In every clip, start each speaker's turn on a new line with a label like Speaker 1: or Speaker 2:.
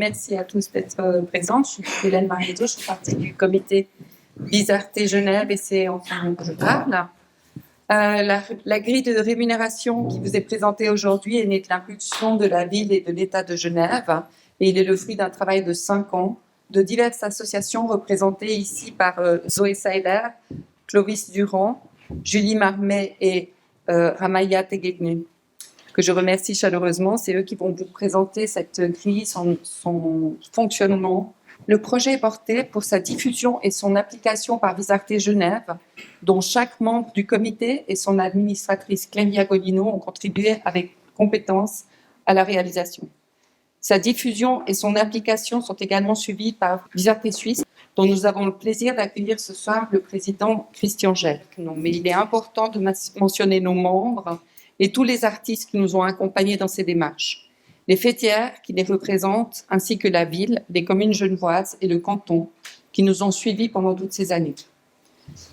Speaker 1: merci à tous d'être présents. Je suis Hélène Marietto, je fais partie du comité Bizarreté Genève et c'est enfin que je parle. La grille de rémunération qui vous est présentée aujourd'hui est née de l'impulsion de la ville et de l'État de Genève et il est le fruit d'un travail de 5 ans de diverses associations représentées ici par Zoé Seiler, Clovis Durand, Julie Marmet et Ramaya Tegegnu, que je remercie chaleureusement. C'est eux qui vont vous présenter cette grille, son fonctionnement. Le projet est porté pour sa diffusion et son application par Bizarreté Genève, dont chaque membre du comité et son administratrice Clélia Godino ont contribué avec compétence à la réalisation. Sa diffusion et son application sont également suivies par Bizarreté Suisse, dont nous avons le plaisir d'accueillir ce soir le président Christian Gelk. Mais il est important de mentionner nos membres et tous les artistes qui nous ont accompagnés dans ces démarches. Les fêtières qui les représentent, ainsi que la ville, les communes genevoises et le canton qui nous ont suivis pendant toutes ces années.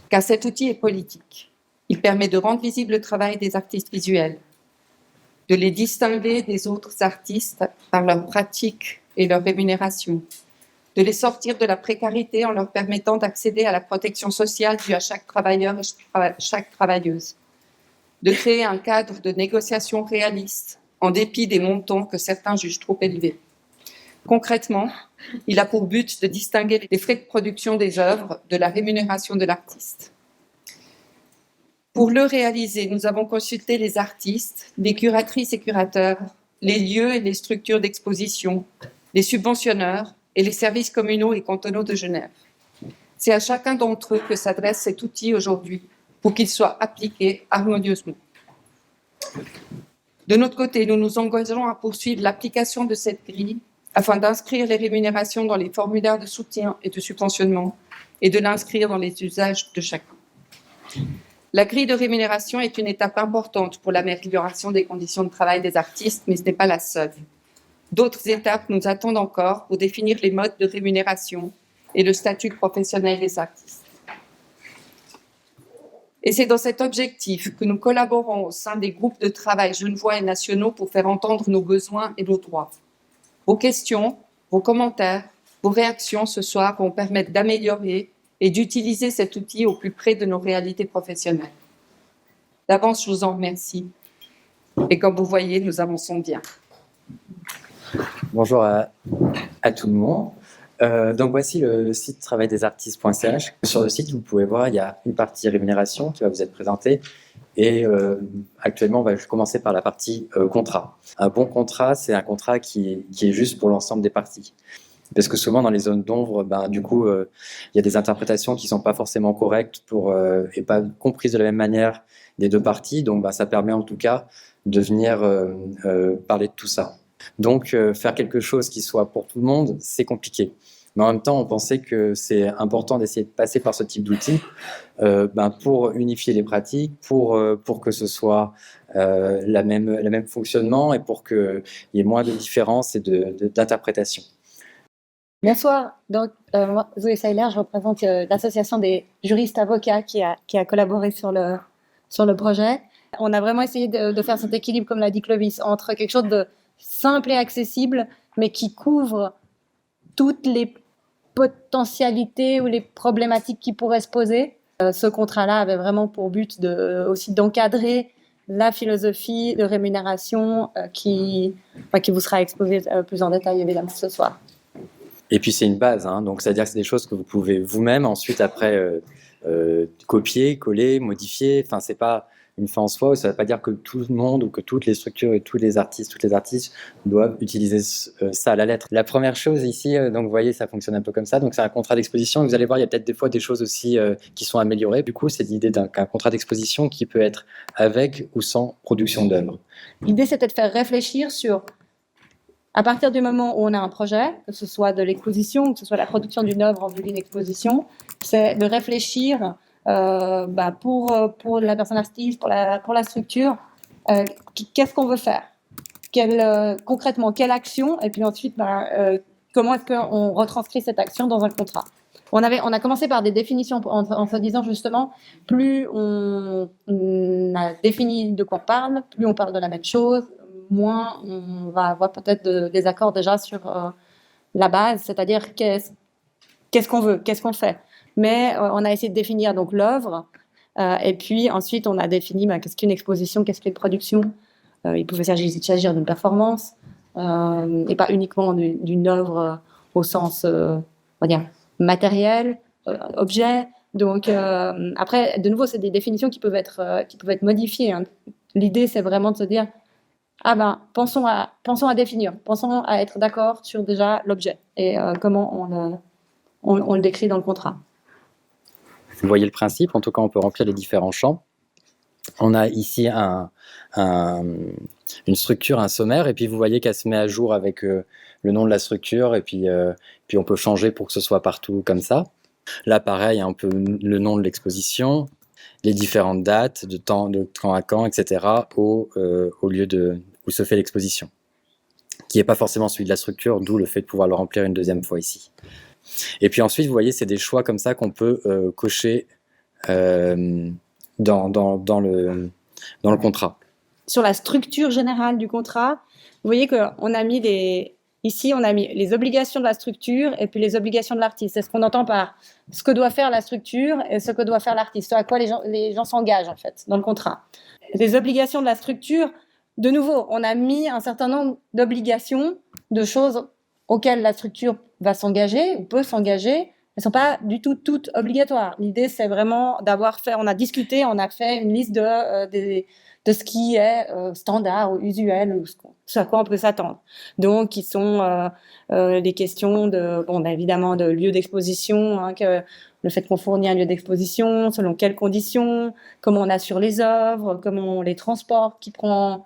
Speaker 1: Car cet outil est politique. Il permet de rendre visible le travail des artistes visuels, de les distinguer des autres artistes par leur pratique et leur rémunération, de les sortir de la précarité en leur permettant d'accéder à la protection sociale due à chaque travailleur et chaque travailleuse, de créer un cadre de négociation réaliste en dépit des montants que certains jugent trop élevés. Concrètement, il a pour but de distinguer les frais de production des œuvres de la rémunération de l'artiste. Pour le réaliser, nous avons consulté les artistes, les curatrices et curateurs, les lieux et les structures d'exposition, les subventionneurs et les services communaux et cantonaux de Genève. C'est à chacun d'entre eux que s'adresse cet outil aujourd'hui pour qu'il soit appliqué harmonieusement. De notre côté, nous nous engageons à poursuivre l'application de cette grille afin d'inscrire les rémunérations dans les formulaires de soutien et de subventionnement et de l'inscrire dans les usages de chacun. La grille de rémunération est une étape importante pour l'amélioration des conditions de travail des artistes, mais ce n'est pas la seule. D'autres étapes nous attendent encore pour définir les modes de rémunération et le statut professionnel des artistes. Et c'est dans cet objectif que nous collaborons au sein des groupes de travail genevois et nationaux pour faire entendre nos besoins et nos droits. Vos questions, vos commentaires, vos réactions ce soir vont permettre d'améliorer et d'utiliser cet outil au plus près de nos réalités professionnelles. D'avance, je vous en remercie. Et comme vous voyez, nous avançons bien.
Speaker 2: Bonjour à tout le monde. Donc voici le site travaildesartistes.ch. Sur le site, vous pouvez voir, il y a une partie rémunération qui va vous être présentée et actuellement, on va commencer par la partie contrat. Un bon contrat, c'est un contrat qui est juste pour l'ensemble des parties. Parce que souvent, dans les zones d'ombre, il y a des interprétations qui ne sont pas forcément correctes et pas comprises de la même manière des deux parties. Donc, ça permet en tout cas de venir parler de tout ça. Donc, faire quelque chose qui soit pour tout le monde, c'est compliqué. Mais en même temps, on pensait que c'est important d'essayer de passer par ce type d'outils pour unifier les pratiques, pour que ce soit le même fonctionnement et pour qu'il y ait moins de différences et d'interprétation.
Speaker 3: Bonsoir, donc moi, Zoé Seiler, je représente l'association des juristes avocats qui a collaboré sur le projet. On a vraiment essayé de faire cet équilibre, comme l'a dit Clovis, entre quelque chose de simple et accessible, mais qui couvre toutes les potentialités ou les problématiques qui pourraient se poser. Ce contrat-là avait vraiment pour but aussi d'encadrer la philosophie de rémunération qui vous sera exposée plus en détail évidemment ce soir.
Speaker 2: Et puis c'est une base, donc c'est-à-dire que c'est des choses que vous pouvez vous-même ensuite après copier, coller, modifier. Enfin, c'est pas une fin en soi. Ça ne veut pas dire que tout le monde ou que toutes les structures et toutes les artistes doivent utiliser ça à la lettre. La première chose ici, donc vous voyez, ça fonctionne un peu comme ça. Donc c'est un contrat d'exposition. Vous allez voir, il y a peut-être des fois des choses aussi qui sont améliorées. Du coup, c'est l'idée d'un contrat d'exposition qui peut être avec ou sans production d'œuvre.
Speaker 3: L'idée, c'était de faire réfléchir sur, à partir du moment où on a un projet, que ce soit de l'exposition, que ce soit la production d'une œuvre en vue d'une exposition, c'est de réfléchir pour la personne artiste, pour la structure, qu'est-ce qu'on veut faire, concrètement, quelle action, et puis ensuite, comment est-ce qu'on retranscrit cette action dans un contrat. On a commencé par des définitions en se disant justement, plus on a défini de quoi on parle, plus on parle de la même chose, moins on va avoir peut-être des accords déjà sur la base, c'est-à-dire qu'est-ce qu'on veut, qu'est-ce qu'on fait. Mais on a essayé de définir donc l'œuvre, et puis ensuite on a défini qu'est-ce qu'une exposition, qu'est-ce qu'une production. Il pouvait s'agir d'une performance, et pas uniquement d'une œuvre au sens, on va dire, matériel, objet. Donc après, de nouveau, c'est des définitions qui peuvent être modifiées, hein. L'idée, c'est vraiment de se dire, pensons à définir, pensons à être d'accord sur déjà l'objet et comment on le décrit dans le contrat.
Speaker 2: Vous voyez le principe, en tout cas on peut remplir les différents champs. On a ici une structure, un sommaire, et puis vous voyez qu'elle se met à jour avec le nom de la structure, et puis on peut changer pour que ce soit partout comme ça. Là pareil, un peu le nom de l'exposition, les différentes dates, de quand à quand, etc., au lieu où se fait l'exposition, qui n'est pas forcément celui de la structure, d'où le fait de pouvoir le remplir une deuxième fois ici. Et puis ensuite, vous voyez, c'est des choix comme ça qu'on peut cocher dans le contrat.
Speaker 3: Sur la structure générale du contrat, vous voyez qu'on a mis ici, on a mis les obligations de la structure et puis les obligations de l'artiste. C'est ce qu'on entend par ce que doit faire la structure et ce que doit faire l'artiste, à quoi les gens s'engagent en fait dans le contrat. Les obligations de la structure, de nouveau, on a mis un certain nombre d'obligations, de choses auxquelles la structure va s'engager ou peut s'engager. Elles ne sont pas du tout toutes obligatoires. L'idée, c'est vraiment on a discuté, on a fait une liste de ce qui est standard ou usuel, ou ce à quoi on peut s'attendre. Donc, qui sont des questions évidemment de lieu d'exposition, hein, le fait qu'on fournit un lieu d'exposition, selon quelles conditions, comment on assure les œuvres, comment on les transporte, qui prend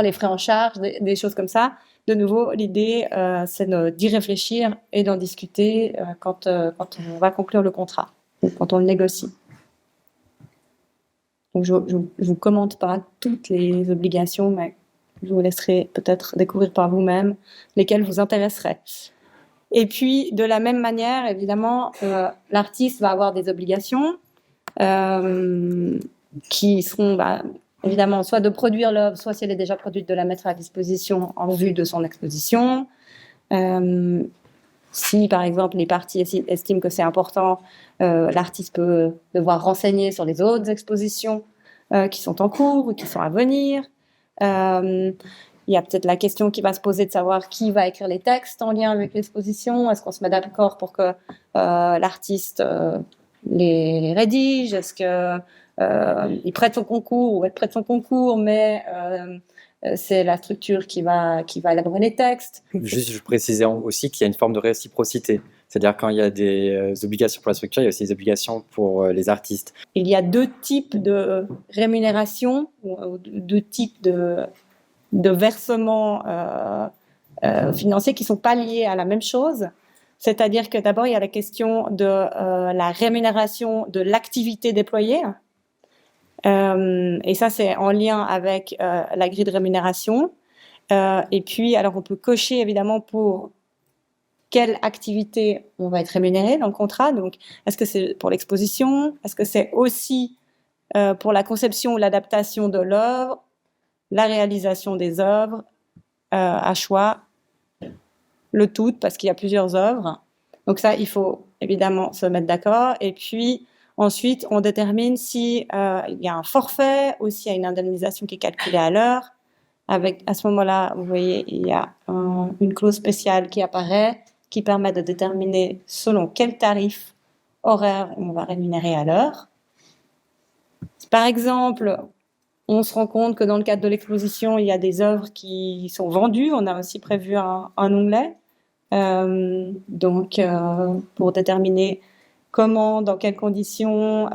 Speaker 3: les frais en charge, des choses comme ça. De nouveau, l'idée, c'est d'y réfléchir et d'en discuter quand on va conclure le contrat, ou quand on le négocie. Donc, je ne vous commente pas toutes les obligations, mais je vous laisserai peut-être découvrir par vous-même lesquelles vous intéresseraient. Et puis, de la même manière, évidemment, l'artiste va avoir des obligations qui seront évidemment soit de produire l'œuvre, soit si elle est déjà produite, de la mettre à disposition en vue de son exposition. Si, par exemple, les parties estiment que c'est important, l'artiste peut devoir renseigner sur les autres expositions qui sont en cours ou qui sont à venir. Il y a peut-être la question qui va se poser de savoir qui va écrire les textes en lien avec l'exposition. Est-ce qu'on se met d'accord pour que l'artiste les rédige? Est-ce qu'il prête son concours ou elle prête son concours, mais c'est la structure qui va élaborer les textes?
Speaker 2: Juste, je précisais aussi qu'il y a une forme de réciprocité. C'est-à-dire quand il y a des obligations pour la structure, il y a aussi des obligations pour les artistes.
Speaker 3: Il y a deux types de rémunération, ou deux types de versements financiers qui ne sont pas liés à la même chose. C'est-à-dire que d'abord, il y a la question de la rémunération de l'activité déployée. Et ça, c'est en lien avec la grille de rémunération. Et puis, alors, on peut cocher évidemment pour quelle activité on va être rémunéré dans le contrat. Donc, est-ce que c'est pour l'exposition? Est-ce que c'est aussi pour la conception ou l'adaptation de l'œuvre, la réalisation des œuvres, à choix, le tout, parce qu'il y a plusieurs œuvres. Donc ça, il faut évidemment se mettre d'accord. Et puis, ensuite, on détermine s'il y a un forfait ou s'il y a une indemnisation qui est calculée à l'heure. À ce moment-là, vous voyez, il y a une clause spéciale qui apparaît, qui permet de déterminer selon quel tarif horaire on va rémunérer à l'heure. Par exemple, on se rend compte que dans le cadre de l'exposition, il y a des œuvres qui sont vendues. On a aussi prévu un onglet. Pour déterminer comment, dans quelles conditions,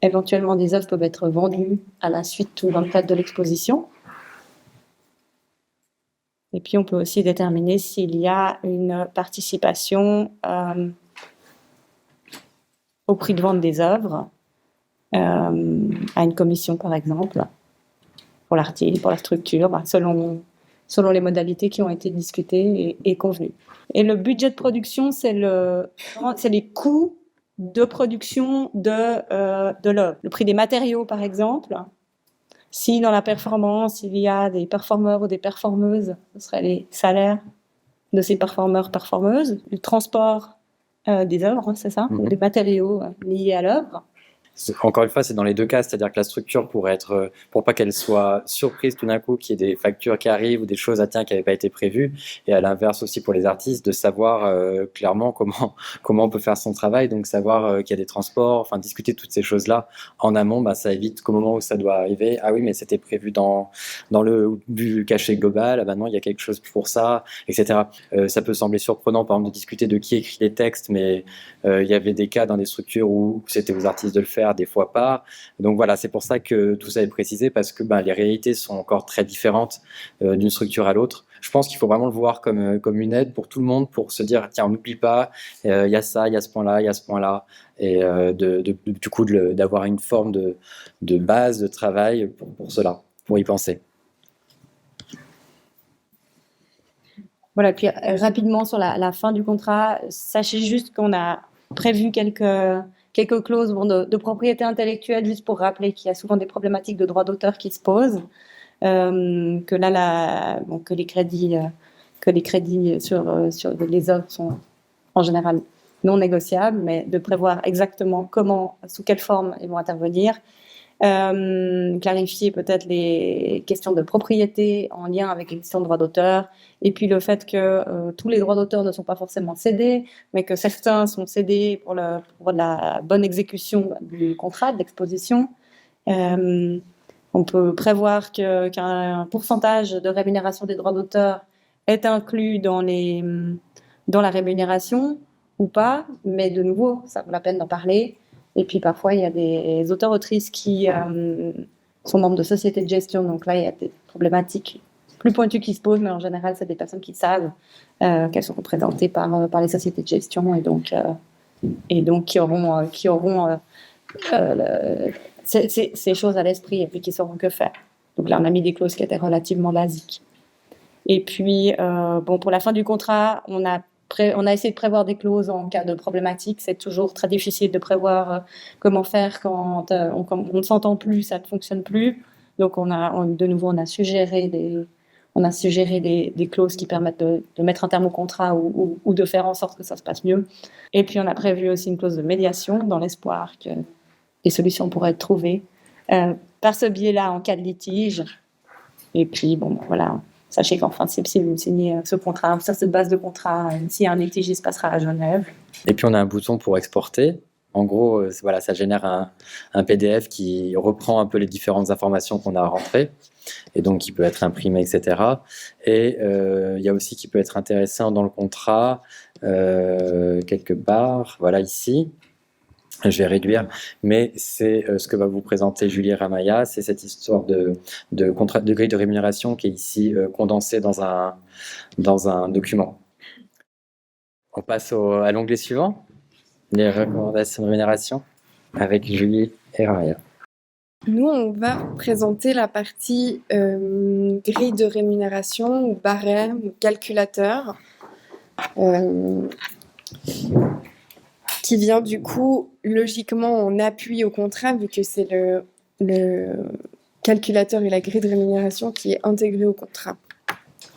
Speaker 3: éventuellement des œuvres peuvent être vendues à la suite ou dans le cadre de l'exposition. Et puis, on peut aussi déterminer s'il y a une participation au prix de vente des œuvres, à une commission, par exemple, pour l'artiste, pour la structure, selon les modalités qui ont été discutées et convenues. Et le budget de production, c'est les coûts de production de l'œuvre. Le prix des matériaux, par exemple. Si dans la performance, il y a des performeurs ou des performeuses, ce seraient les salaires de ces performeurs, performeuses, du transport des œuvres, c'est ça,
Speaker 2: Mhm.
Speaker 3: des matériaux liés à l'œuvre.
Speaker 2: Encore une fois, c'est dans les deux cas, c'est-à-dire que la structure pourrait être, pour pas qu'elle soit surprise tout d'un coup, qu'il y ait des factures qui arrivent ou des choses qui n'avaient pas été prévues, et à l'inverse aussi pour les artistes, de savoir clairement comment on peut faire son travail, donc savoir qu'il y a des transports, enfin discuter toutes ces choses-là en amont, bah, ça évite qu'au moment où ça doit arriver, ah oui, mais c'était prévu dans le but caché global, ah bah non, il y a quelque chose pour ça, etc. Ça peut sembler surprenant, par exemple, de discuter de qui écrit les textes, mais il y avait des cas dans des structures où c'était aux artistes de le faire, des fois pas. Donc voilà, c'est pour ça que tout ça est précisé, parce que les réalités sont encore très différentes d'une structure à l'autre. Je pense qu'il faut vraiment le voir comme une aide pour tout le monde, pour se dire, tiens, on n'oublie pas, il y a ça, il y a ce point-là, il y a ce point-là, et du coup d'avoir une forme de base de travail pour cela, pour y penser.
Speaker 3: Voilà, puis rapidement sur la fin du contrat, sachez juste qu'on a prévu quelques clauses de propriété intellectuelle, juste pour rappeler qu'il y a souvent des problématiques de droit d'auteur qui se posent, que là, que les crédits sur les œuvres sont en général non négociables, mais de prévoir exactement comment, sous quelle forme ils vont intervenir. Clarifier peut-être les questions de propriété en lien avec les questions de droit d'auteur, et puis le fait que tous les droits d'auteur ne sont pas forcément cédés, mais que certains sont cédés pour la bonne exécution du contrat, de l'exposition. On peut prévoir qu'un pourcentage de rémunération des droits d'auteur est inclus dans la rémunération ou pas, mais de nouveau, ça vaut la peine d'en parler. Et puis parfois, il y a des auteurs-autrices qui sont membres de sociétés de gestion. Donc là, il y a des problématiques plus pointues qui se posent, mais en général, c'est des personnes qui savent qu'elles sont représentées par les sociétés de gestion et donc qui auront ces choses à l'esprit et puis qui sauront que faire. Donc là, on a mis des clauses qui étaient relativement basiques. Et puis, pour la fin du contrat, on a essayé de prévoir des clauses en cas de problématique. C'est toujours très difficile de prévoir comment faire quand on ne s'entend plus, ça ne fonctionne plus. Donc, de nouveau, on a suggéré des clauses qui permettent de mettre un terme au contrat ou de faire en sorte que ça se passe mieux. Et puis, on a prévu aussi une clause de médiation dans l'espoir que des solutions pourraient être trouvées par ce biais-là en cas de litige. Et puis, voilà. Sachez qu'enfin, si vous signez ce contrat, sur cette base de contrat, s'il y a un litige, il se passera à Genève.
Speaker 2: Et puis on a un bouton pour exporter. En gros, voilà, ça génère un PDF qui reprend un peu les différentes informations qu'on a rentrées, et donc qui peut être imprimé, etc. Et il y a aussi qui peut être intéressant dans le contrat, quelque part, voilà ici. Je vais réduire, mais c'est ce que va vous présenter Julie Ramaya, c'est cette histoire de contrat de grille de rémunération qui est ici condensée dans un document. On passe à l'onglet suivant, les recommandations de rémunération, avec Julie et Ramaya.
Speaker 4: Nous, on va présenter la partie grille de rémunération, ou barème, ou calculateur, qui vient du coup logiquement en appui au contrat, vu que c'est le calculateur et la grille de rémunération qui est intégré au contrat.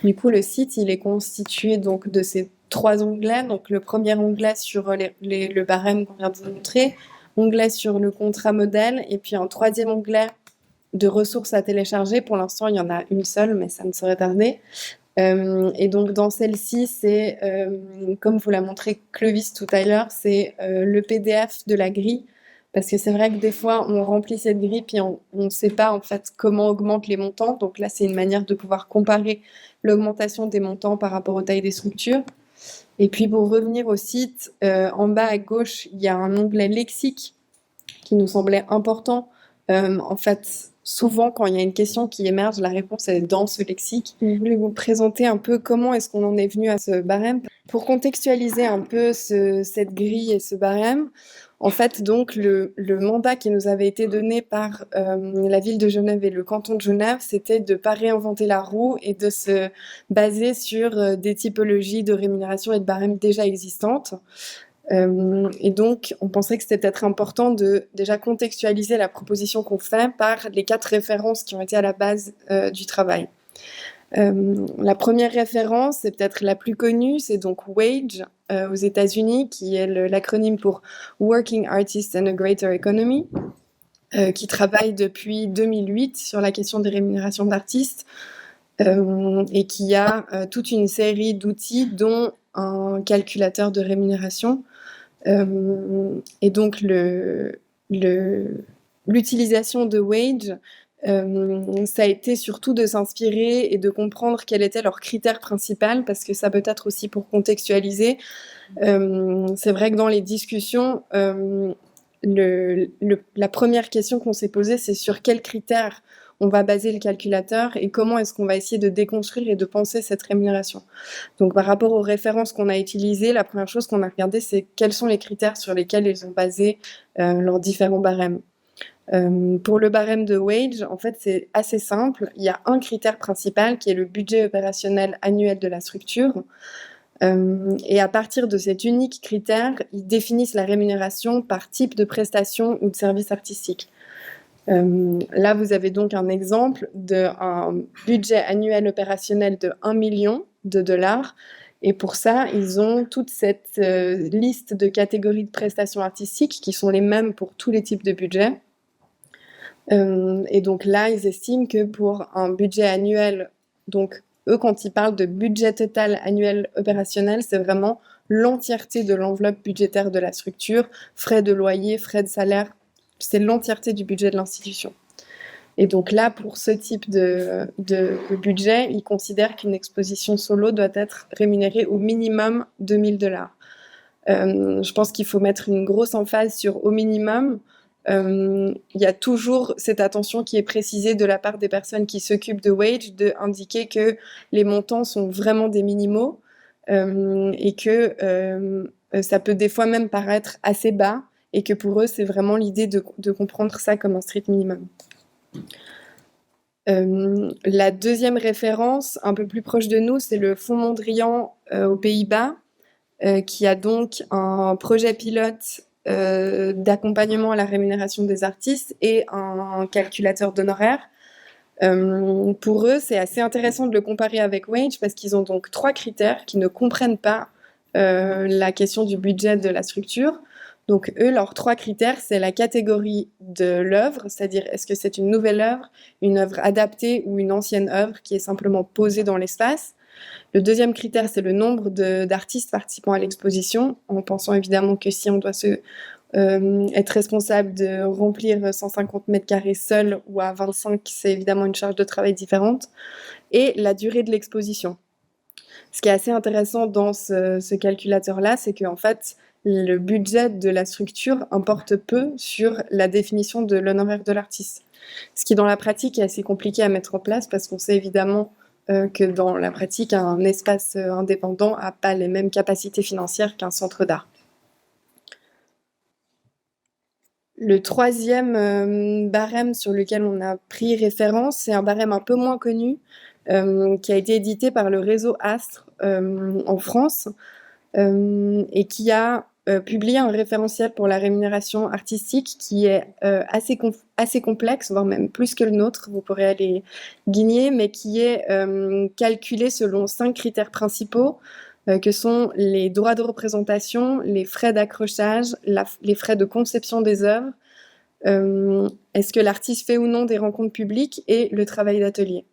Speaker 4: Du coup, le site, il est constitué donc de ces 3 onglets. Donc le premier onglet sur le barème qu'on vient de vous montrer, onglet sur le contrat modèle, et puis un 3e onglet de ressources à télécharger. Pour l'instant, il y en a une seule, mais ça ne saurait tarder. Et donc dans celle-ci, c'est, comme vous l'a montré Clovis tout à l'heure, c'est le PDF de la grille, parce que c'est vrai que des fois on remplit cette grille puis on ne sait pas en fait comment augmentent les montants. Donc là, c'est une manière de pouvoir comparer l'augmentation des montants par rapport aux tailles des structures. Et puis pour revenir au site, en bas à gauche, il y a un onglet lexique qui nous semblait important. En fait, souvent, quand il y a une question qui émerge, la réponse est dans ce lexique. Je voulais vous présenter un peu comment est-ce qu'on en est venu à ce barème. Pour contextualiser un peu cette grille et ce barème, en fait, donc, le mandat qui nous avait été donné par la ville de Genève et le canton de Genève, c'était de ne pas réinventer la roue et de se baser sur des typologies de rémunération et de barème déjà existantes. Et donc, on pensait que c'était peut-être important de déjà contextualiser la proposition qu'on fait par les 4 références qui ont été à la base du travail. La première référence, c'est peut-être la plus connue, c'est donc WAGE aux États-Unis, qui est l'acronyme pour Working Artists and a Greater Economy, qui travaille depuis 2008 sur la question des rémunérations d'artistes et qui a toute une série d'outils, dont un calculateur de rémunération. Et donc, l'utilisation de WAGE, ça a été surtout de s'inspirer et de comprendre quel était leur critère principal, parce que ça peut être aussi pour contextualiser. C'est vrai que dans les discussions, la première question qu'on s'est posée, c'est sur quels critères on va baser le calculateur et comment est-ce qu'on va essayer de déconstruire et de penser cette rémunération. Donc, par rapport aux références qu'on a utilisées, la première chose qu'on a regardé, c'est quels sont les critères sur lesquels ils ont basé leurs différents barèmes. Pour le barème de WAGE, en fait, c'est assez simple. Il y a un critère principal qui est le budget opérationnel annuel de la structure. Et à partir de cet unique critère, ils définissent la rémunération par type de prestation ou de service artistique. Là, vous avez donc un exemple d'un budget annuel opérationnel de 1 million de dollars. Et pour ça, ils ont toute cette liste de catégories de prestations artistiques qui sont les mêmes pour tous les types de budgets. Et donc là, ils estiment que pour un budget annuel, donc eux, quand ils parlent de budget total annuel opérationnel, c'est vraiment l'entièreté de l'enveloppe budgétaire de la structure, frais de loyer, frais de salaire, c'est l'entièreté du budget de l'institution. Et donc là, pour ce type de budget, ils considèrent qu'une exposition solo doit être rémunérée au minimum 2 000 $. Je pense qu'il faut mettre une grosse emphase sur au minimum. Il y a toujours cette attention qui est précisée de la part des personnes qui s'occupent de WAGE, de indiquer que les montants sont vraiment des minimaux et que ça peut des fois même paraître assez bas et que pour eux, c'est vraiment l'idée de comprendre ça comme un strict minimum. La deuxième référence, un peu plus proche de nous, c'est le Fonds Mondrian aux Pays-Bas, qui a donc un projet pilote d'accompagnement à la rémunération des artistes et un calculateur d'honoraires. Pour eux, c'est assez intéressant de le comparer avec WAGE parce qu'ils ont donc 3 critères qui ne comprennent pas la question du budget de la structure. Donc eux, leurs 3 critères, c'est la catégorie de l'œuvre, c'est-à-dire est-ce que c'est une nouvelle œuvre, une œuvre adaptée ou une ancienne œuvre qui est simplement posée dans l'espace. Le deuxième critère, c'est le nombre d'artistes participant à l'exposition, en pensant évidemment que si on doit être responsable de remplir 150 mètres carrés seul ou à 25, c'est évidemment une charge de travail différente. Et la durée de l'exposition. Ce qui est assez intéressant dans ce calculateur-là, c'est qu'en fait, le budget de la structure importe peu sur la définition de l'honoraire de l'artiste. Ce qui, dans la pratique, est assez compliqué à mettre en place parce qu'on sait évidemment que dans la pratique, un espace indépendant n'a pas les mêmes capacités financières qu'un centre d'art. Le troisième barème sur lequel on a pris référence, c'est un barème un peu moins connu, qui a été édité par le réseau Astre en France et qui a publié un référentiel pour la rémunération artistique qui est assez complexe, voire même plus que le nôtre, vous pourrez aller guigner, mais qui est calculé selon 5 critères principaux que sont les droits de représentation, les frais d'accrochage, les frais de conception des œuvres, est-ce que l'artiste fait ou non des rencontres publiques et le travail d'atelier.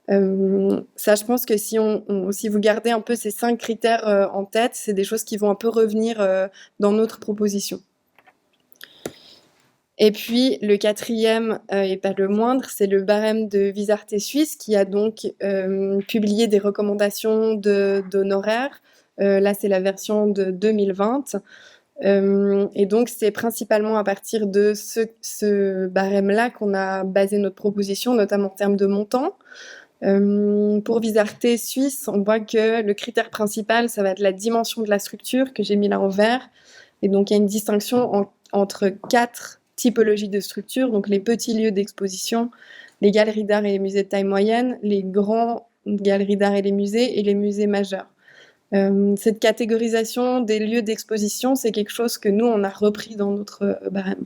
Speaker 4: Ça, je pense que si vous gardez un peu ces 5 critères en tête, c'est des choses qui vont un peu revenir dans notre proposition. Et puis, le quatrième, et pas le moindre, c'est le barème de Visarté Suisse qui a donc publié des recommandations d'honoraires. Là, c'est la version de 2020. Et donc, c'est principalement à partir de ce barème-là qu'on a basé notre proposition, notamment en termes de montant. Pour Visarté Suisse, on voit que le critère principal, ça va être la dimension de la structure que j'ai mis là en vert. Et donc, il y a une distinction entre 4 typologies de structures, donc les petits lieux d'exposition, les galeries d'art et les musées de taille moyenne, les grands galeries d'art et les musées, et les musées majeurs. Cette catégorisation des lieux d'exposition, c'est quelque chose que nous, on a repris dans notre barème.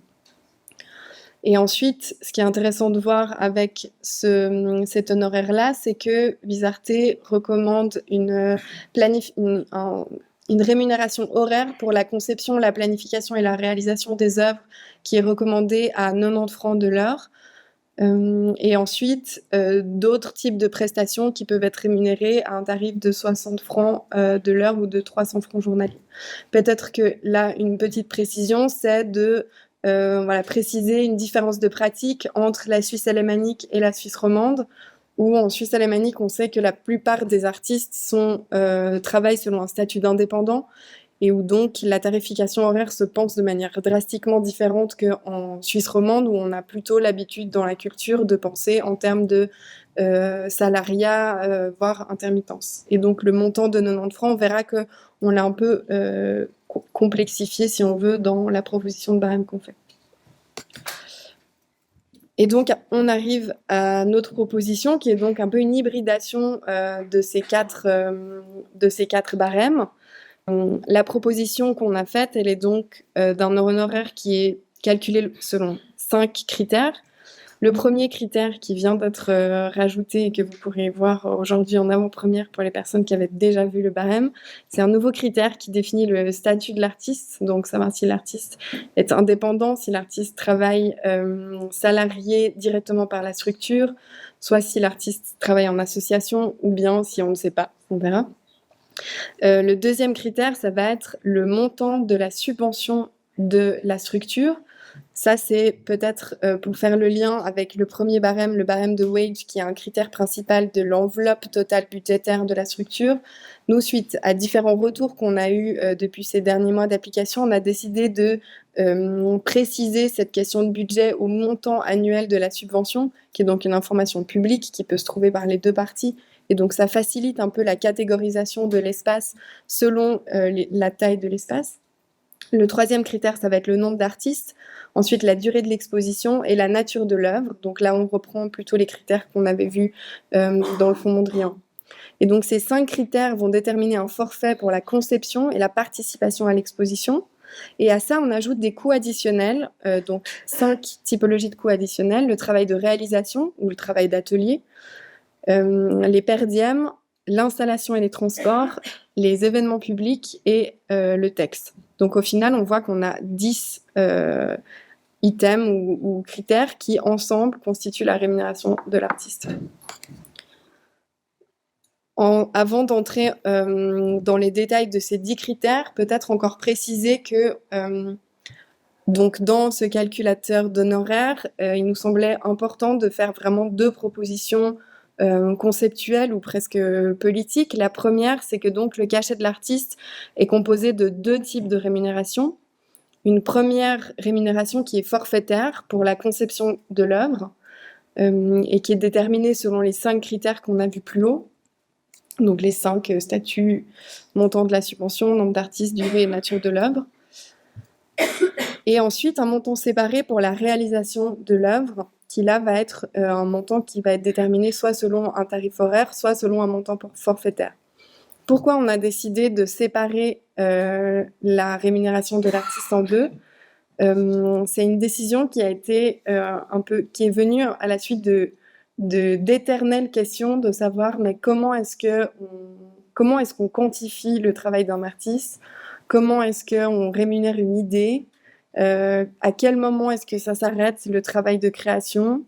Speaker 4: Et ensuite, ce qui est intéressant de voir avec cet honoraire-là, c'est que Visarte recommande une rémunération horaire pour la conception, la planification et la réalisation des œuvres qui est recommandée à 90 francs de l'heure. Et ensuite, d'autres types de prestations qui peuvent être rémunérées à un tarif de 60 francs de l'heure ou de 300 francs journaliers. Peut-être que là, une petite précision, c'est de préciser une différence de pratique entre la Suisse alémanique et la Suisse romande, où en Suisse alémanique, on sait que la plupart des artistes travaillent selon un statut d'indépendant, et où donc la tarification horaire se pense de manière drastiquement différente qu'en Suisse romande, où on a plutôt l'habitude dans la culture de penser en termes de salariat, voire intermittence. Et donc le montant de 90 francs, on verra qu'on l'a un peu complexifié, si on veut, dans la proposition de barème qu'on fait. Et donc, on arrive à notre proposition, qui est donc un peu une hybridation de ces quatre barèmes. La proposition qu'on a faite, elle est donc d'un honoraire qui est calculé selon 5 critères. Le premier critère qui vient d'être rajouté et que vous pourrez voir aujourd'hui en avant-première pour les personnes qui avaient déjà vu le barème, c'est un nouveau critère qui définit le statut de l'artiste, donc savoir si l'artiste est indépendant, si l'artiste travaille salarié directement par la structure, soit si l'artiste travaille en association ou bien si on ne sait pas, on verra. Le deuxième critère, ça va être le montant de la subvention de la structure. Ça, c'est peut-être pour faire le lien avec le premier barème, le barème de wage, qui est un critère principal de l'enveloppe totale budgétaire de la structure. Nous, suite à différents retours qu'on a eus depuis ces derniers mois d'application, on a décidé de préciser cette question de budget au montant annuel de la subvention, qui est donc une information publique qui peut se trouver par les deux parties. Et donc, ça facilite un peu la catégorisation de l'espace selon la taille de l'espace. Le troisième critère, ça va être le nombre d'artistes. Ensuite, la durée de l'exposition et la nature de l'œuvre. Donc là, on reprend plutôt les critères qu'on avait vus dans le fonds Mondrian. Et donc, ces 5 critères vont déterminer un forfait pour la conception et la participation à l'exposition. Et à ça, on ajoute des coûts additionnels, donc 5 typologies de coûts additionnels, le travail de réalisation ou le travail d'atelier, les per diem, l'installation et les transports, les événements publics et le texte. Donc au final, on voit qu'on a 10 items ou critères qui, ensemble, constituent la rémunération de l'artiste. Avant d'entrer dans les détails de ces 10 critères, peut-être encore préciser que donc dans ce calculateur d'honoraires, il nous semblait important de faire vraiment 2 propositions conceptuelle ou presque politique. La première, c'est que donc le cachet de l'artiste est composé de 2 types de rémunération. Une première rémunération qui est forfaitaire pour la conception de l'œuvre et qui est déterminée selon les 5 critères qu'on a vus plus haut. Donc les 5 statuts, montant de la subvention, nombre d'artistes, durée et nature de l'œuvre. Et ensuite, un montant séparé pour la réalisation de l'œuvre, qui là va être un montant qui va être déterminé soit selon un tarif horaire, soit selon un montant forfaitaire. Pourquoi on a décidé de séparer la rémunération de l'artiste en 2 ? C'est une décision qui a été qui est venue à la suite d'éternelles questions de savoir mais comment est-ce qu'on quantifie le travail d'un artiste ? Comment est-ce qu'on rémunère une idée ? À quel moment est-ce que ça s'arrête le travail de création?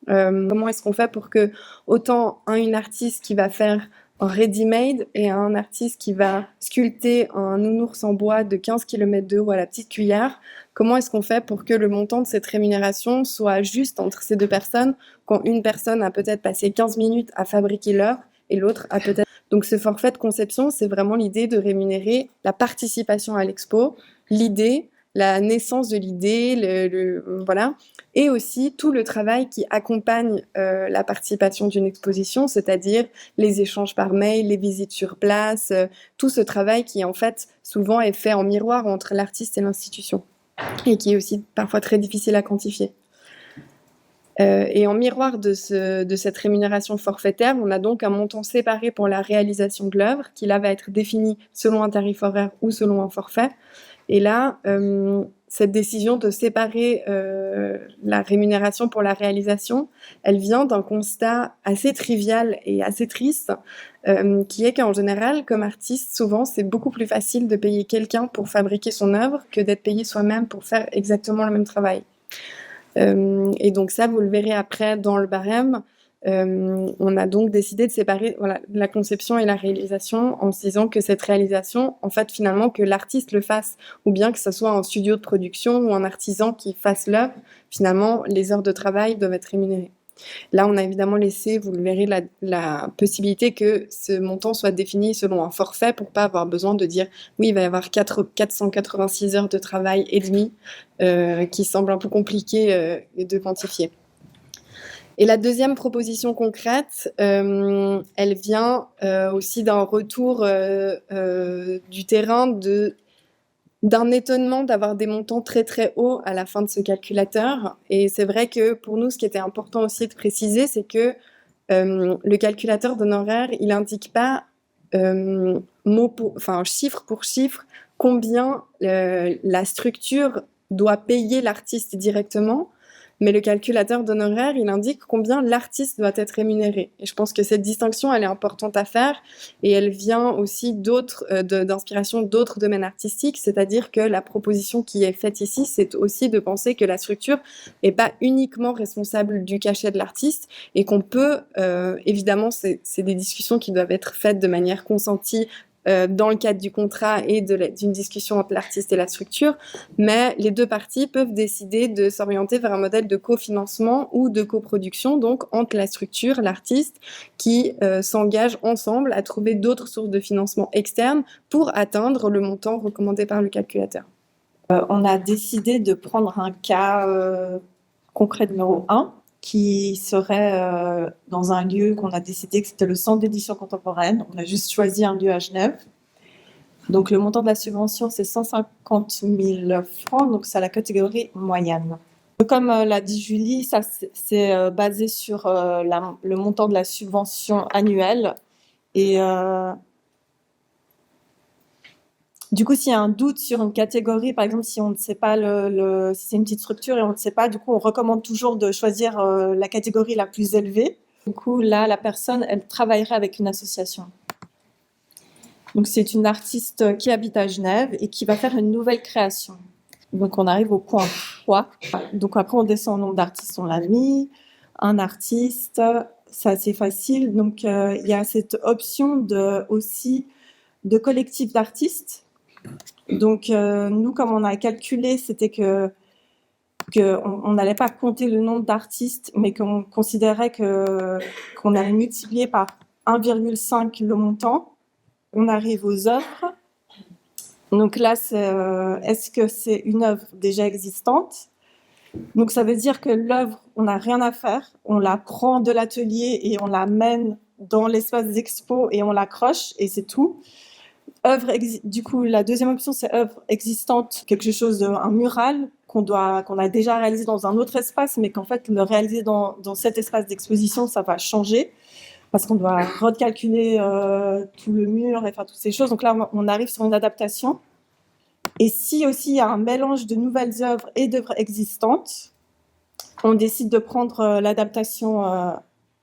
Speaker 4: Comment est-ce qu'on fait pour que autant une artiste qui va faire un ready-made et un artiste qui va sculpter un nounours en bois de 15 km de haut à la petite cuillère, comment est-ce qu'on fait pour que le montant de cette rémunération soit juste entre ces 2 personnes quand une personne a peut-être passé 15 minutes à fabriquer l'œuvre et l'autre a peut-être... Donc ce forfait de conception, c'est vraiment l'idée de rémunérer la participation à l'expo, l'idée, la naissance de l'idée, voilà, et aussi tout le travail qui accompagne la participation d'une exposition, c'est-à-dire les échanges par mail, les visites sur place, tout ce travail qui en fait souvent est fait en miroir entre l'artiste et l'institution, et qui est aussi parfois très difficile à quantifier. Et en miroir de cette rémunération forfaitaire, on a donc un montant séparé pour la réalisation de l'œuvre, qui là va être défini selon un tarif horaire ou selon un forfait. Et là, cette décision de séparer la rémunération pour la réalisation, elle vient d'un constat assez trivial et assez triste, qui est qu'en général, comme artiste, souvent, c'est beaucoup plus facile de payer quelqu'un pour fabriquer son œuvre que d'être payé soi-même pour faire exactement le même travail. Et donc ça, vous le verrez après dans le barème. On a donc décidé de séparer la conception et la réalisation en se disant que cette réalisation, en fait, finalement, que l'artiste le fasse, ou bien que ce soit un studio de production ou un artisan qui fasse l'œuvre, finalement, les heures de travail doivent être rémunérées. Là, on a évidemment laissé, vous le verrez, la possibilité que ce montant soit défini selon un forfait pour pas avoir besoin de dire oui, il va y avoir 486 heures de travail et demi, qui semble un peu compliqué de quantifier. Et la deuxième proposition concrète, elle vient aussi d'un retour du terrain d'un étonnement d'avoir des montants très très hauts à la fin de ce calculateur. Et c'est vrai que pour nous, ce qui était important aussi de préciser, c'est que le calculateur d'honoraires, il n'indique pas chiffre pour chiffre combien la structure doit payer l'artiste directement, mais le calculateur d'honoraires, il indique combien l'artiste doit être rémunéré. Et je pense que cette distinction, elle est importante à faire, et elle vient aussi d'inspiration d'autres domaines artistiques, c'est-à-dire que la proposition qui est faite ici, c'est aussi de penser que la structure n'est pas uniquement responsable du cachet de l'artiste, et qu'on peut, évidemment, c'est des discussions qui doivent être faites de manière consentie, dans le cadre du contrat et d'une discussion entre l'artiste et la structure, mais les deux parties peuvent décider de s'orienter vers un modèle de cofinancement ou de coproduction, donc entre la structure, l'artiste, qui s'engagent ensemble à trouver d'autres sources de financement externes pour atteindre le montant recommandé par le calculateur.
Speaker 5: On a décidé de prendre un cas concret numéro 1, qui serait dans un lieu qu'on a décidé que c'était le Centre d'édition contemporaine. On a juste choisi un lieu à Genève. Donc, le montant de la subvention, c'est 150 000 francs, donc c'est la catégorie moyenne. Comme l'a dit Julie, ça c'est basé sur le montant de la subvention annuelle. Et du coup, s'il y a un doute sur une catégorie, par exemple, si on ne sait pas si c'est une petite structure et on ne sait pas, du coup, on recommande toujours de choisir la catégorie la plus élevée. Du coup, là, la personne, elle travaillerait avec une association. Donc, c'est une artiste qui habite à Genève et qui va faire une nouvelle création. Donc, on arrive au point 3. Donc, après, on descend au nombre d'artistes, on l'a mis. Un artiste, c'est assez facile. Donc, il y a cette option aussi de collectif d'artistes. Donc, nous, comme on a calculé, c'était qu'on n'allait pas compter le nombre d'artistes, mais qu'on considérait qu'on allait multiplier par 1,5 le montant. On arrive aux œuvres. Donc là, est-ce que c'est une œuvre déjà existante? Donc, ça veut dire que l'œuvre, on n'a rien à faire. On la prend de l'atelier et on la mène dans l'espace d'expo et on l'accroche et c'est tout. Du coup, la deuxième option, c'est œuvre existante, quelque chose, un mural qu'on a déjà réalisé dans un autre espace, mais qu'en fait, le réaliser dans cet espace d'exposition, ça va changer parce qu'on doit recalculer tout le mur et faire toutes ces choses. Donc là, on arrive sur une adaptation. Et si aussi il y a un mélange de nouvelles œuvres et d'œuvres existantes, on décide de prendre l'adaptation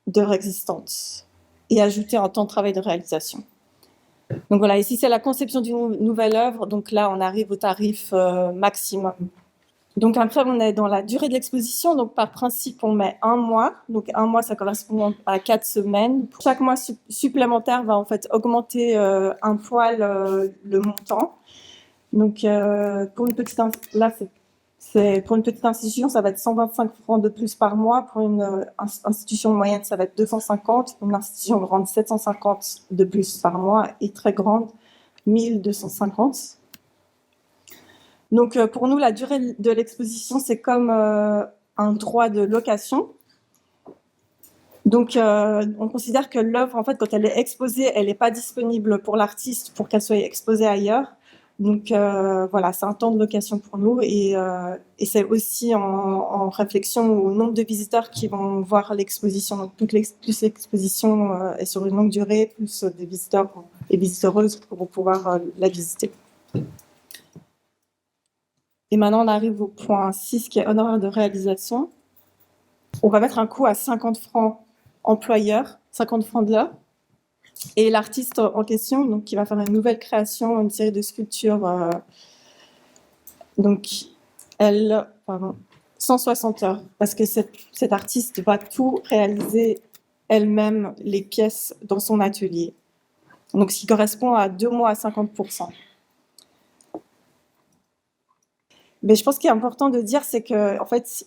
Speaker 5: d'œuvres existantes et ajouter un temps de travail de réalisation. Donc voilà, ici c'est la conception d'une nouvelle œuvre, donc là on arrive au tarif maximum. Donc après on est dans la durée de l'exposition, donc par principe on met 1 mois, donc 1 mois ça correspond à 4 semaines. Chaque mois supplémentaire va en fait augmenter un poil le montant. Donc pour une petite pour une petite institution, ça va être 125 francs de plus par mois. Pour une institution moyenne, ça va être 250. Pour une institution grande, 750 de plus par mois. Et très grande, 1250. Donc, pour nous, la durée de l'exposition, c'est comme un droit de location. Donc, on considère que l'œuvre, en fait, quand elle est exposée, elle n'est pas disponible pour l'artiste pour qu'elle soit exposée ailleurs. Donc voilà, c'est un temps de location pour nous et c'est aussi en réflexion au nombre de visiteurs qui vont voir l'exposition. Donc plus l'exposition est sur une longue durée, plus des visiteurs et visiteuses vont pouvoir la visiter. Et maintenant, on arrive au point 6 qui est honoraire de réalisation. On va mettre un coût à 50 francs employeur, 50 francs de l'heure. Et l'artiste en question, donc, qui va faire une nouvelle création, une série de sculptures, donc, 160 heures, parce que cette artiste va tout réaliser elle-même, les pièces dans son atelier. Donc, ce qui correspond à 2 mois à 50%. Mais je pense qu'il est important de dire, c'est que, en fait,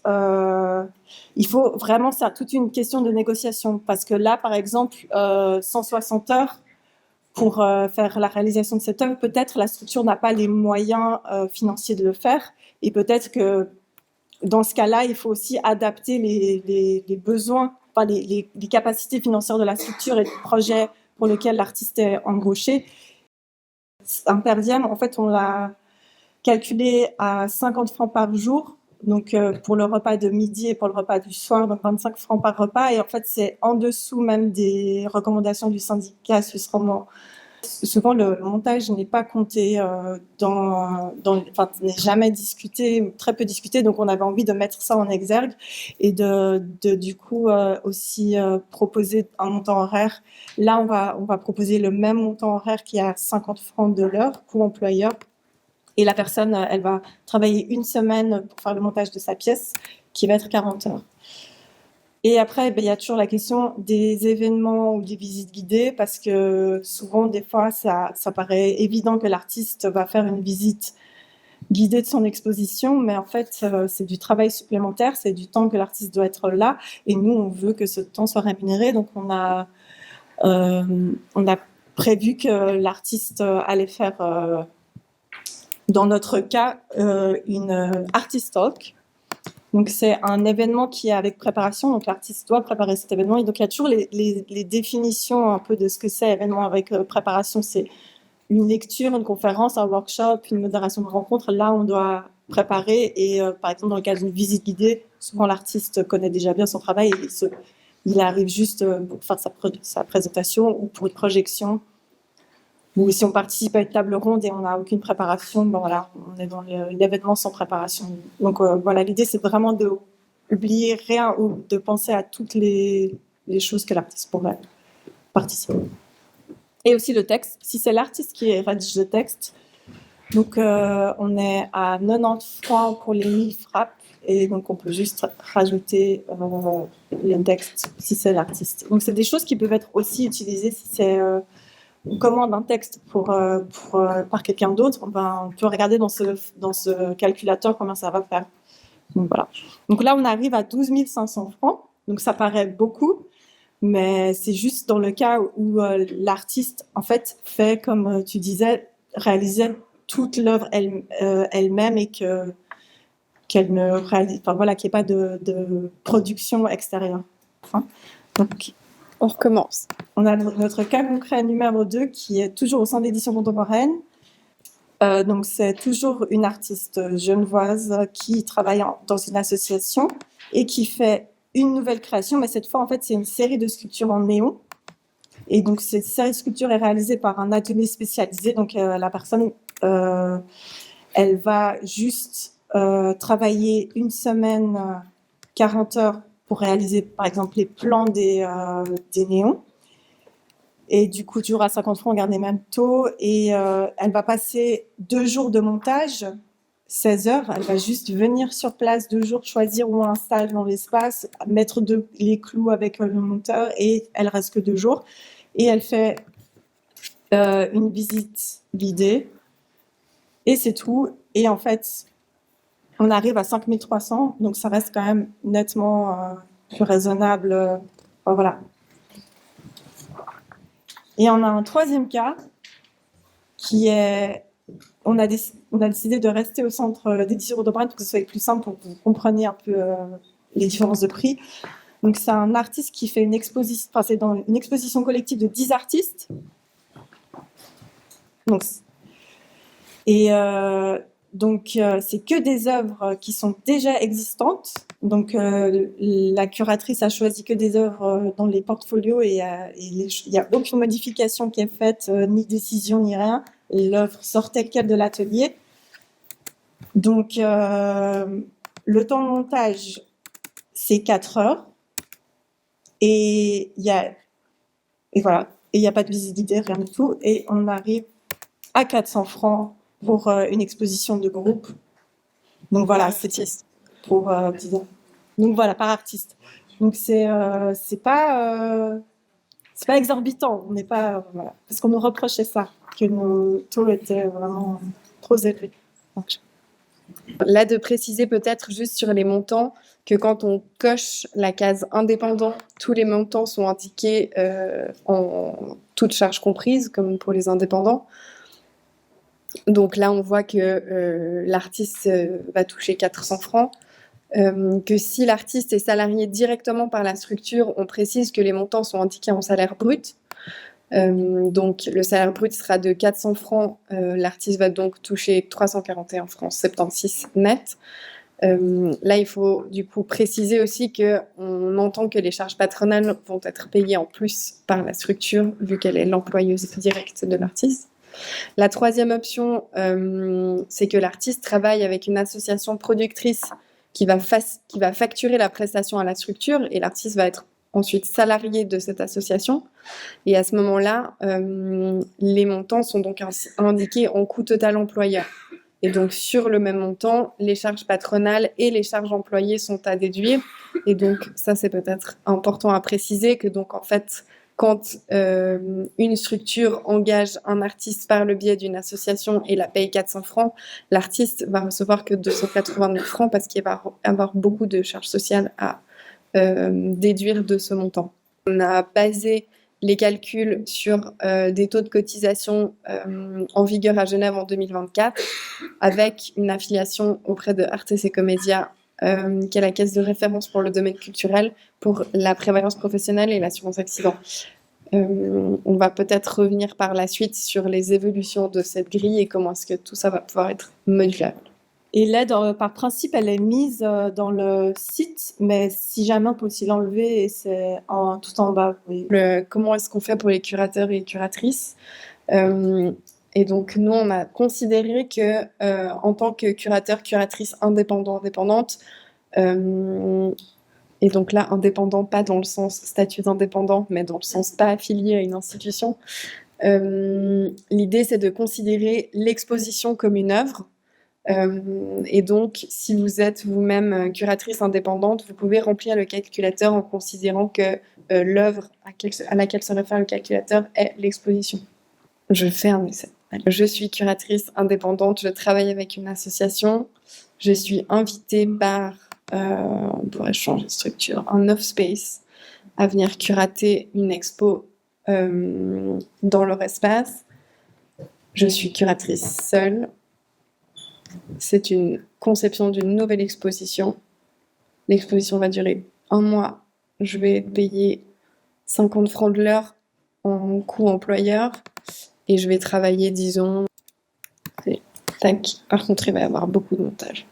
Speaker 5: il faut vraiment, c'est toute une question de négociation. Parce que là, par exemple, 160 heures pour faire la réalisation de cette œuvre, peut-être la structure n'a pas les moyens financiers de le faire. Et peut-être que dans ce cas-là, il faut aussi adapter les besoins, enfin les capacités financières de la structure et du projet pour lequel l'artiste est embauché. Un per diem, en fait, on l'a calculé à 50 francs par jour, donc pour le repas de midi et pour le repas du soir, donc 25 francs par repas. Et en fait, c'est en dessous même des recommandations du syndicat suisse romand. Souvent, le montage n'est pas compté enfin, n'est jamais discuté, ou très peu discuté. Donc, on avait envie de mettre ça en exergue et du coup aussi proposer un montant horaire. Là, on va proposer le même montant horaire qui est à 50 francs de l'heure pour employeur. Et la personne, elle va travailler une semaine pour faire le montage de sa pièce, qui va être 40 heures. Et après, il y a toujours la question des événements ou des visites guidées, parce que souvent, des fois, ça paraît évident que l'artiste va faire une visite guidée de son exposition, mais en fait, c'est du travail supplémentaire, c'est du temps que l'artiste doit être là, et nous, on veut que ce temps soit rémunéré, donc on a prévu que l'artiste allait faire, dans notre cas, une artist talk. Donc, c'est un événement qui est avec préparation. Donc, l'artiste doit préparer cet événement. Et donc, il y a toujours les définitions un peu de ce que c'est événement avec préparation. C'est une lecture, une conférence, un workshop, une modération de rencontre. Là, on doit préparer. Et par exemple, dans le cas d'une visite guidée, souvent l'artiste connaît déjà bien son travail et il arrive juste pour faire sa présentation ou pour une projection. Ou si on participe à une table ronde et on n'a aucune préparation, ben voilà, on est dans l'événement sans préparation. Donc voilà, l'idée c'est vraiment d'oublier rien ou de penser à toutes les choses que l'artiste pourrait participer. Et aussi le texte, si c'est l'artiste qui rédige le texte, donc on est à 90 francs pour les 1000 frappes et donc on peut juste rajouter le texte si c'est l'artiste. Donc c'est des choses qui peuvent être aussi utilisées si c'est on commande un texte par quelqu'un d'autre, on peut regarder dans ce calculateur comment ça va faire. Donc, voilà. Donc là, on arrive à 12 500 francs. Donc ça paraît beaucoup, mais c'est juste dans le cas où l'artiste, en fait, fait, comme tu disais, réaliser toute l'œuvre elle-même et qu'elle ne réalise, enfin voilà, qu'il n'y ait pas de production extérieure. Donc,
Speaker 4: on recommence.
Speaker 5: On a notre cas concret numéro 2 qui est toujours au Centre d'édition contemporaine. Donc, c'est toujours une artiste genevoise qui travaille dans une association et qui fait une nouvelle création, mais cette fois, en fait, c'est une série de sculptures en néon. Et donc, cette série de sculptures est réalisée par un atelier spécialisé. Donc, la personne, elle va juste travailler une semaine, 40 heures, pour réaliser, par exemple, les plans des néons. Et du coup, toujours à 50 francs, on garde les mêmes taux. Et elle va passer 2 jours de montage, 16 heures. Elle va juste venir sur place 2 jours, choisir où on installe dans l'espace, mettre les clous avec le monteur. Et elle reste que 2 jours. Et elle fait une visite guidée. Et c'est tout. Et en fait, on arrive à 5300, donc ça reste quand même nettement plus raisonnable. Voilà. Et on a un troisième cas qui est, on a décidé de rester au centre d'édition contemporaine pour que ce soit plus simple, pour que vous compreniez un peu les différences de prix. Donc c'est un artiste qui fait une exposition, enfin c'est dans une exposition collective de 10 artistes. Donc, c'est que des œuvres qui sont déjà existantes. Donc, la curatrice a choisi que des œuvres dans les portfolios et il n'y a aucune modification qui est faite, ni décision, ni rien. L'œuvre sort telle quelle de l'atelier. Donc, le temps de montage, c'est 4 heures. Et voilà. Et il n'y a pas de visibilité, rien du tout. Et on arrive à 400 francs pour une exposition de groupe. Donc voilà, c'est pour 10 ans. Donc voilà, par artiste. Donc c'est pas exorbitant. On n'est pas voilà. Parce qu'on nous reprochait ça, que nos taux étaient vraiment trop élevés. Donc,
Speaker 4: Là, de préciser peut-être juste sur les montants que quand on coche la case indépendant, tous les montants sont indiqués en toutes charges comprises, comme pour les indépendants. Donc là, on voit que l'artiste va toucher 400 francs. Que si l'artiste est salarié directement par la structure, on précise que les montants sont indiqués en salaire brut. Donc le salaire brut sera de 400 francs, l'artiste va donc toucher 341 francs 76 net. Là, il faut du coup préciser aussi qu'on entend que les charges patronales vont être payées en plus par la structure, vu qu'elle est l'employeuse directe de l'artiste. La troisième option, c'est que l'artiste travaille avec une association productrice qui va facturer la prestation à la structure et l'artiste va être ensuite salarié de cette association. Et à ce moment-là, les montants sont donc indiqués en coût total employeur. Et donc, sur le même montant, les charges patronales et les charges employées sont à déduire. Et donc, ça, c'est peut-être important à préciser que donc, en fait, quand une structure engage un artiste par le biais d'une association et la paye 400 francs, l'artiste va recevoir que 289 francs parce qu'il va avoir beaucoup de charges sociales à déduire de ce montant. On a basé les calculs sur des taux de cotisation en vigueur à Genève en 2024 avec une affiliation auprès de Artes et Comédia qui est la caisse de référence pour le domaine culturel, pour la prévoyance professionnelle et l'assurance accident. On va peut-être revenir par la suite sur les évolutions de cette grille et comment est-ce que tout ça va pouvoir être modulable.
Speaker 5: Et l'aide, par principe, elle est mise dans le site, mais si jamais on peut aussi l'enlever, et c'est tout en bas. Oui.
Speaker 4: Comment est-ce qu'on fait pour les curateurs et curatrices et donc, nous, on a considéré que en tant que curateur, curatrice indépendante, et donc là, indépendant, pas dans le sens statut d'indépendant, mais dans le sens pas affilié à une institution, l'idée, c'est de considérer l'exposition comme une œuvre. Et donc, si vous êtes vous-même curatrice indépendante, vous pouvez remplir le calculateur en considérant que l'œuvre à laquelle se réfère le calculateur est l'exposition. Je fais un essai. Je suis curatrice indépendante, je travaille avec une association. Je suis invitée par, on pourrait changer de structure, un off space à venir curater une expo dans leur espace. Je suis curatrice seule. C'est une conception d'une nouvelle exposition. L'exposition va durer 1 mois. Je vais payer 50 francs de l'heure en coût employeur. Et je vais travailler, disons, tac. Par contre, il va y avoir beaucoup de montage.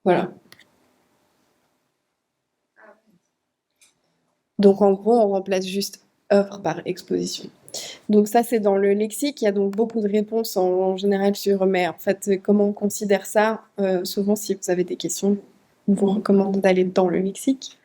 Speaker 4: Voilà. Donc, en gros, on remplace juste œuvre par exposition. Donc ça, c'est dans le lexique. Il y a donc beaucoup de réponses en général sur, mais en fait, comment on considère ça? Souvent, si vous avez des questions, je vous recommande d'aller dans le lexique.